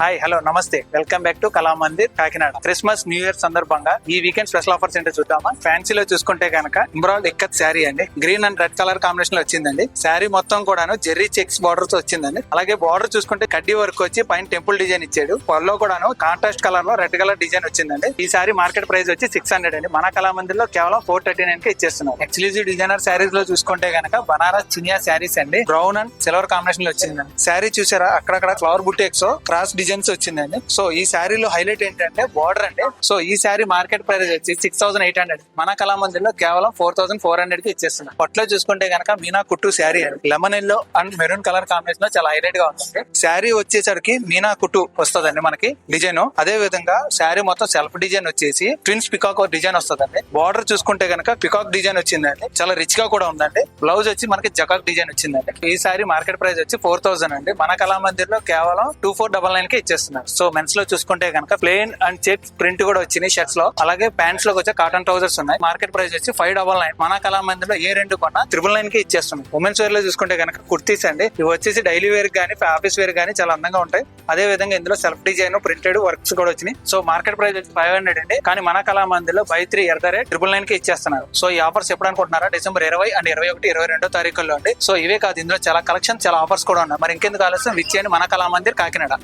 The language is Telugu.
హాయ్ హలో నమస్తే welcome back to Kalamandir Kakinada. Christmas new year సందర్భంగా ఈ వీకెండ్ స్పెషల్ ఆఫర్స్ ఏంటో చూద్దామా. ఫ్యాన్సీలో చూసుకుంటే కనుక ఎంబ్రాయిడ్ ఇక్కత్ శారీ అండి, green and red colour combination లో వచ్చిందండి. శారీ మొత్తం కూడాను జెర్రీ చెక్స్ బార్డర్ తో వచ్చిందండి. అలాగే బార్డర్ చూసుకుంటే కడ్డీ వర్క్ వచ్చి పైన టెంపుల్ డిజైన్ ఇచ్చాడు. పల్లో కూడాను కాంట్రాస్ట్ కలర్ లో రెడ్ కలర్ డిజైన్ వచ్చిందండి. ఈ శారీ మార్కెట్ ప్రైస్ వచ్చి 600 అండి. మన కళామందిర్ లో కేవలం 439 కి ఇచ్చేస్తున్నారు. ఎక్స్క్లూజివ్ డిజైనర్ శారీస్ లో చూసుకుంటే కనుక బనారస్ చినియా శారీస్ అండి, బ్రౌన్ అండ్ సిల్వర్ కాంబినేషన్ లో వచ్చిందండి. శారీ చూసారా, అక్కడక్కడ ఫ్లవర్ బుటేక్స్ క్రాస్ డిజైన్స్ వచ్చిందండి. సో ఈ శారీలో హైలైట్ ఏంటంటే బార్డర్ అండి. సో ఈ శారీ మార్కెట్ ప్రైస్ వచ్చి 6800. మన కళామందిర్ లో కేవలం 4400 కి ఇచ్చేస్తున్నారు. పట్లో చూసుకుంటే కనుక మీనా కుట్టు శారీ అండి, lemon yellow and maroon colour combination లో చాలా హైలైట్ గా ఉంటుంది. శారీ వచ్చేసరికి మీనా కుట్టు వస్తుందండి మనకి డిజైన్. అదే విధంగా శారీ మొత్తం సెల్ఫ్ డిజైన్ వచ్చేసి ట్విన్స్ పికాక్ డిజైన్ వస్తుందండి. బార్డర్ చూసుకుంటే కనుక పికాక్ డిజైన్ వచ్చిందండి, చాలా రిచ్ గా కూడా ఉందండి. బ్లౌజ్ వచ్చి మనకి జకాక్ డిజైన్ వచ్చిందండి. ఈ శారీ మార్కెట్ ప్రైస్ వచ్చి 4000 అండి. మన కళామందిర్ లో కేవలం 2499 కి ఇచ్చేస్తున్నారు. సో మెన్స్ లో చూసుకుంటే కనుక ప్లెయిన్ అండ్ చెక్ ప్రింట్ కూడా వచ్చినాయి షర్ట్స్ లో. అలాగే ప్యాంట్స్ లోకి వచ్చే కాటన్ ట్రౌజర్స్ ఉన్నాయి. మార్కెట్ ప్రైస్ వచ్చి 599. మన కళామందిర్ లో ఏ రెండు కొన్నా 999 కి ఇచ్చేస్తున్నాం. ఉమెన్స్ వేర్ లో చూసుకుంటే కనుక కుర్తీస్ అండి. ఇవి వచ్చేసి డైలీ వేర్ గానీ ఆఫీస్ వేర్ గానీ చాలా అందంగా ఉంటాయి. అదే విధంగా ఇందులో సెల్ఫ్ డిజైన్ ప్రింటెడ్ వర్క్స్ కూడా వచ్చినాయి. సో మార్కెట్ ప్రైస్ వచ్చి 500 అండి. కానీ మన కళామందిర్ లో బై 3 999 కి ఇచ్చేస్తున్నారు. సో ఈ ఆఫర్స్ ఎప్పుడు అనుకుంటున్నారా? డిసెంబర్ 20 అండ్ 21, 22 తారీఖుల్లో అండి. సో ఇవే కాదు, ఇందులో చాలా కలెక్షన్, చాలా ఆఫర్స్ కూడా ఉన్నాయి. మరి ఇంకెందుకు ఆలస్యం, విచ్చేయండి మన కళామందిర్ కాకినాడ.